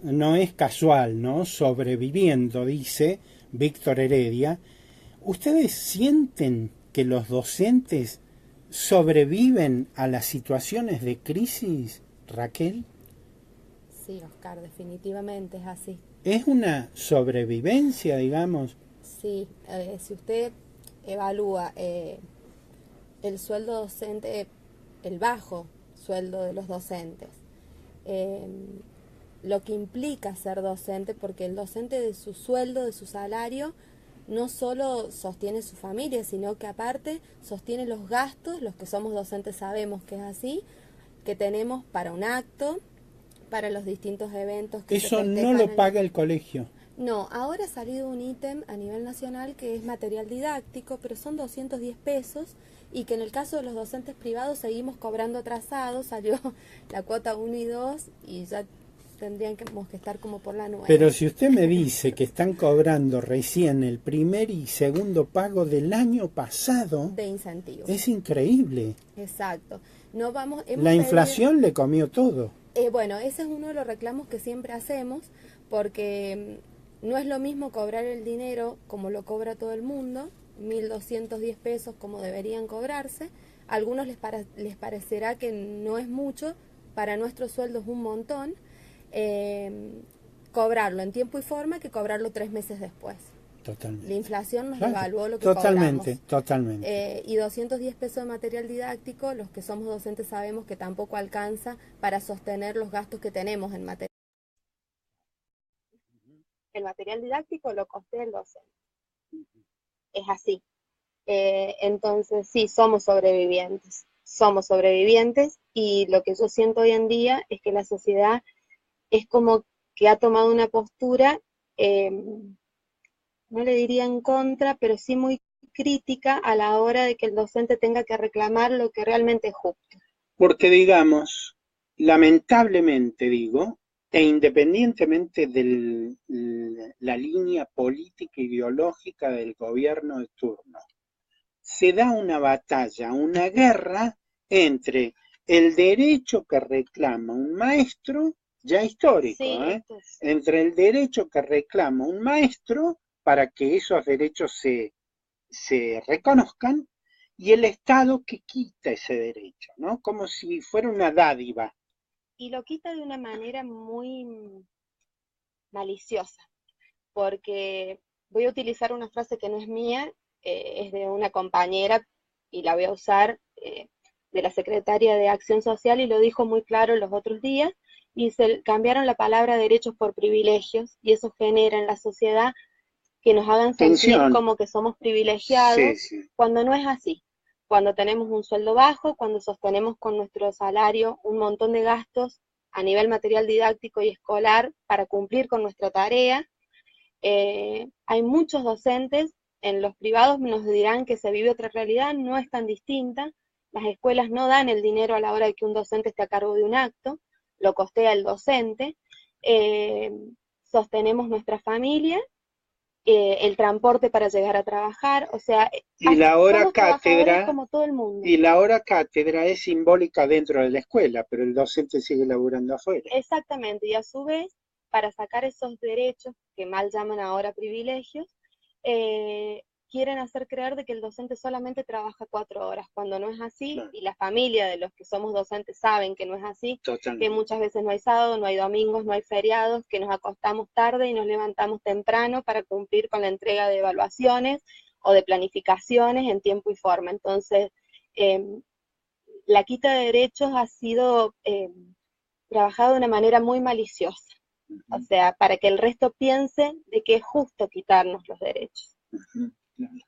no es casual, ¿no? Sobreviviendo, dice Víctor Heredia. ¿Ustedes sienten que los docentes sobreviven a las situaciones de crisis, Raquel? Sí, Oscar, definitivamente es así. ¿Es una sobrevivencia, digamos? Sí, si usted evalúa el sueldo docente, el bajo sueldo de los docentes, eh, lo que implica ser docente, porque el docente de su sueldo, de su salario, no solo sostiene su familia, sino que aparte sostiene los gastos, los que somos docentes sabemos que es así, que tenemos para un acto, para los distintos eventos que se Eso no festejan lo en la... paga el colegio. No, ahora ha salido un ítem a nivel nacional que es material didáctico, pero son 210 pesos y que en el caso de los docentes privados seguimos cobrando atrasados, salió la cuota 1 y 2 y ya tendríamos que estar como por la 9 Pero si usted me dice que están cobrando recién el primer y segundo pago del año pasado, de incentivos. es increíble. Exacto. No vamos, hemos La pedido, inflación le comió todo. bueno, ese es uno de los reclamos que siempre hacemos, porque no es lo mismo cobrar el dinero como lo cobra todo el mundo, 1.210 pesos como deberían cobrarse. A algunos les parecerá que no es mucho, para nuestros sueldos un montón, eh, cobrarlo en tiempo y forma que cobrarlo 3 meses después. La Totalmente. inflación nos Claro. devaluó lo que Totalmente, cobramos. totalmente. Y 210 pesos de material didáctico, los que somos docentes sabemos que tampoco alcanza para sostener los gastos que tenemos en material. El material didáctico lo costea el docente. Es así. Entonces, sí, somos sobrevivientes y lo que yo siento hoy en día es que la sociedad es como que ha tomado una postura, no le diría en contra, pero sí muy crítica a la hora de que el docente tenga que reclamar lo que realmente es justo. Porque digamos, lamentablemente digo, e independientemente de la línea política ideológica del gobierno de turno, se da una batalla, una guerra entre el derecho que reclama un maestro, ya histórico, Sí, esto es, entre el derecho que reclama un maestro para que esos derechos se reconozcan y el Estado que quita ese derecho, ¿no? Como si fuera una dádiva. y lo quita de una manera muy maliciosa, porque voy a utilizar una frase que no es mía, es de una compañera y la voy a usar, de la secretaria de Acción Social, y lo dijo muy claro los otros días, y se cambiaron la palabra derechos por privilegios y eso genera en la sociedad que nos hagan sentir Tensión. como que somos Sí, privilegiados sí. cuando no es así. Cuando tenemos un sueldo bajo, cuando sostenemos con nuestro salario un montón de gastos a nivel material didáctico y escolar para cumplir con nuestra tarea. Hay muchos docentes, en los privados nos dirán que se vive otra realidad, no es tan distinta. Las escuelas no dan el dinero a la hora de que un docente esté a cargo de un acto, lo costea el docente. Eh, Sostenemos nuestra familia, el transporte para llegar a trabajar, o sea, Y la hora somos trabajadores cátedra, como todo el mundo. y la hora cátedra es simbólica dentro de la escuela, pero el docente sigue laburando afuera. Exactamente, y a su vez, para sacar esos derechos, que mal llaman ahora privilegios, quieren hacer creer de que el docente solamente trabaja 4 horas, cuando no es así, Claro, y la familia de los que somos docentes saben que no es así, que totalmente. muchas veces no hay sábado, no hay domingos, no hay feriados, que nos acostamos tarde y nos levantamos temprano para cumplir con la entrega de evaluaciones o de planificaciones en tiempo y forma. Entonces, eh, la quita de derechos ha sido trabajado de una manera muy maliciosa, o Ujú, sea, para que el resto piense de que es justo quitarnos los derechos ujú, claro.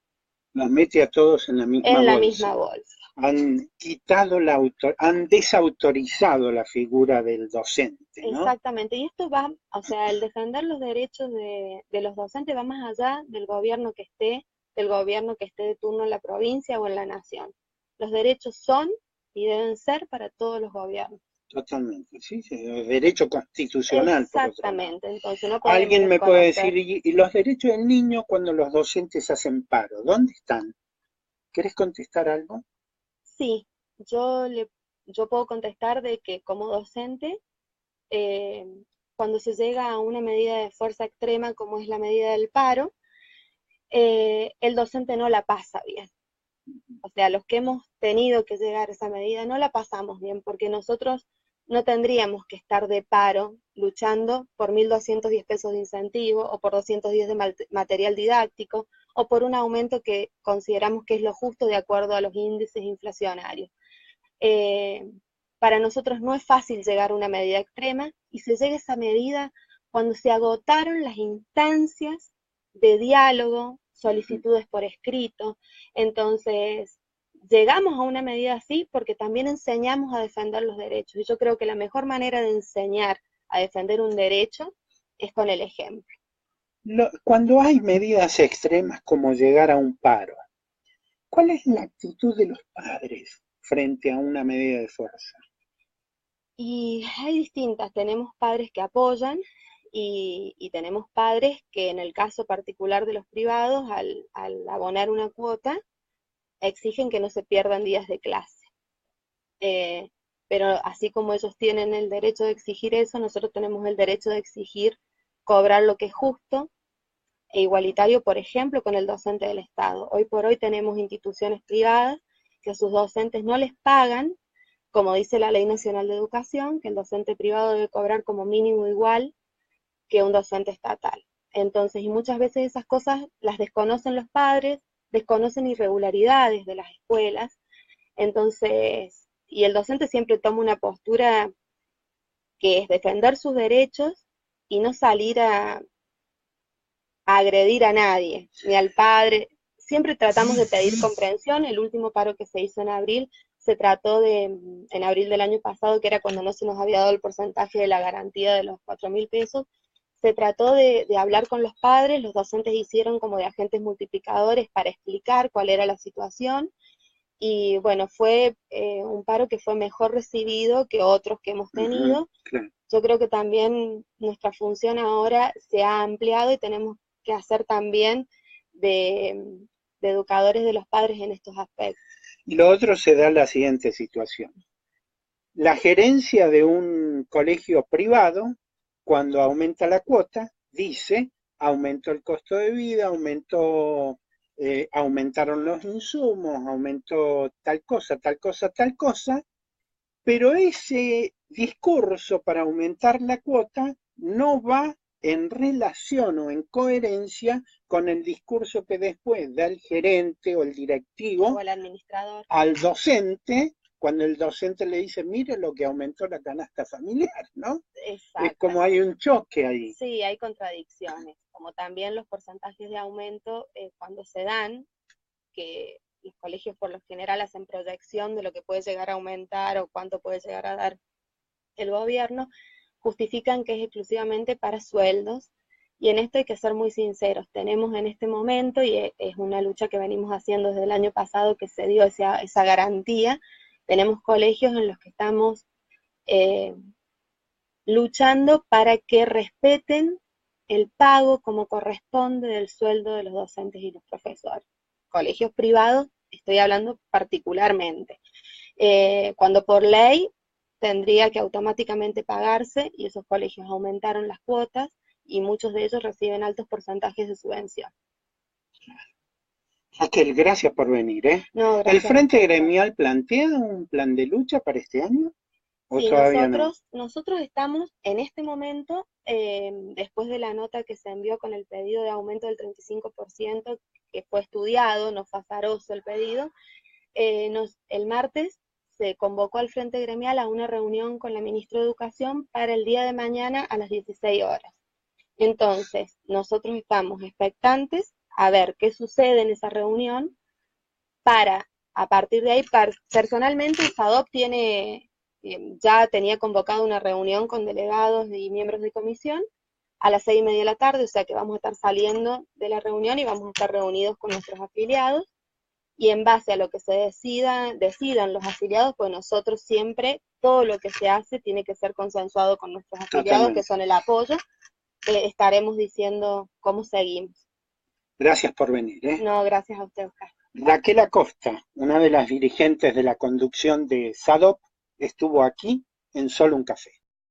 Los mete a todos en la misma en la bolsa. misma bolsa. Han quitado han desautorizado la figura del docente, ¿no? Exactamente, y esto va, o sea, el defender los derechos de los docentes va más allá del gobierno que esté de turno en la provincia o en la nación. Los derechos son y deben ser para todos los gobiernos. Totalmente, sí, sí, es derecho constitucional, por otro lado. Exactamente, entonces no podemos Alguien me puede desconocer. decir, ¿y los derechos del niño cuando los docentes hacen paro? ¿Dónde están? ¿Querés contestar algo? Sí, yo, le, yo puedo contestar de que como docente, eh, cuando se llega a una medida de fuerza extrema como es la medida del paro, el docente no la pasa bien. O sea, los que hemos tenido que llegar a esa medida no la pasamos bien, porque nosotros no tendríamos que estar de paro luchando por 1.210 pesos de incentivo o por 210 de material didáctico o por un aumento que consideramos que es lo justo de acuerdo a los índices inflacionarios. Para nosotros no es fácil llegar a una medida extrema y se llega a esa medida cuando se agotaron las instancias de diálogo, solicitudes por escrito. Entonces, llegamos a una medida así porque también enseñamos a defender los derechos. Y yo creo que la mejor manera de enseñar a defender un derecho es con el ejemplo. Cuando hay medidas extremas como llegar a un paro, ¿cuál es la actitud de los padres frente a una medida de fuerza? Y hay distintas, tenemos padres que apoyan y tenemos padres que en el caso particular de los privados, al abonar una cuota, exigen que no se pierdan días de clase. Pero así como ellos tienen el derecho de exigir eso, nosotros tenemos el derecho de exigir cobrar lo que es justo e igualitario, por ejemplo, con el docente del Estado. Hoy por hoy tenemos instituciones privadas que a sus docentes no les pagan, como dice la Ley Nacional de Educación, que el docente privado debe cobrar como mínimo igual que un docente estatal. Entonces, y muchas veces esas cosas las desconocen los padres, desconocen irregularidades de las escuelas, entonces, y el docente siempre toma una postura que es defender sus derechos y no salir a agredir a nadie, ni al padre. Siempre tratamos de pedir comprensión. El último paro que se hizo en abril se trató en abril del año pasado, que era cuando no se nos había dado el porcentaje de la garantía de los 4.000 pesos, se trató de hablar con los padres, los docentes hicieron como de agentes multiplicadores para explicar cuál era la situación, y bueno, fue un paro que fue mejor recibido que otros que hemos tenido. Claro. Yo creo que también nuestra función ahora se ha ampliado y tenemos que hacer también de educadores de los padres en estos aspectos. Y lo otro se da la siguiente situación. La gerencia de un colegio privado, cuando aumenta la cuota, dice, aumentó el costo de vida, aumentaron los insumos, aumentó tal cosa, tal cosa, tal cosa, pero ese discurso para aumentar la cuota no va en relación o en coherencia con el discurso que después da el gerente o el directivo o el administrador al docente, cuando el docente le dice, mire lo que aumentó la canasta familiar, ¿no? Es como hay un choque ahí. Sí, hay contradicciones, como también los porcentajes de aumento cuando se dan, que los colegios por lo general hacen proyección de lo que puede llegar a aumentar o cuánto puede llegar a dar el gobierno, justifican que es exclusivamente para sueldos, y en esto hay que ser muy sinceros, tenemos en este momento, y es una lucha que venimos haciendo desde el año pasado que se dio esa garantía, tenemos colegios en los que estamos luchando para que respeten el pago como corresponde del sueldo de los docentes y los profesores. Colegios privados, estoy hablando particularmente. Cuando por ley tendría que automáticamente pagarse, y esos colegios aumentaron las cuotas y muchos de ellos reciben altos porcentajes de subvención. Raquel, gracias por venir. No, gracias. ¿El Frente Gremial plantea un plan de lucha para este año? ¿O sí, todavía nosotros estamos en este momento, después de la nota que se envió con el pedido de aumento del 35%, que fue estudiado, no fue azaroso el pedido, el martes se convocó al Frente Gremial a una reunión con la ministra de Educación para el día de mañana a las 16 horas. Entonces, nosotros estamos expectantes a ver qué sucede en esa reunión para, a partir de ahí, personalmente SADOP ya tenía convocado una reunión con delegados y miembros de comisión a las 6:30 de la tarde, o sea que vamos a estar saliendo de la reunión y vamos a estar reunidos con nuestros afiliados, y en base a lo que se decidan los afiliados, pues nosotros siempre, todo lo que se hace tiene que ser consensuado con nuestros afiliados, Totalmente. Que son el apoyo, estaremos diciendo cómo seguimos. Gracias por venir. No, gracias a usted, Oscar. Raquel Acosta, una de las dirigentes de la conducción de SADOP, estuvo aquí en Solo un Café.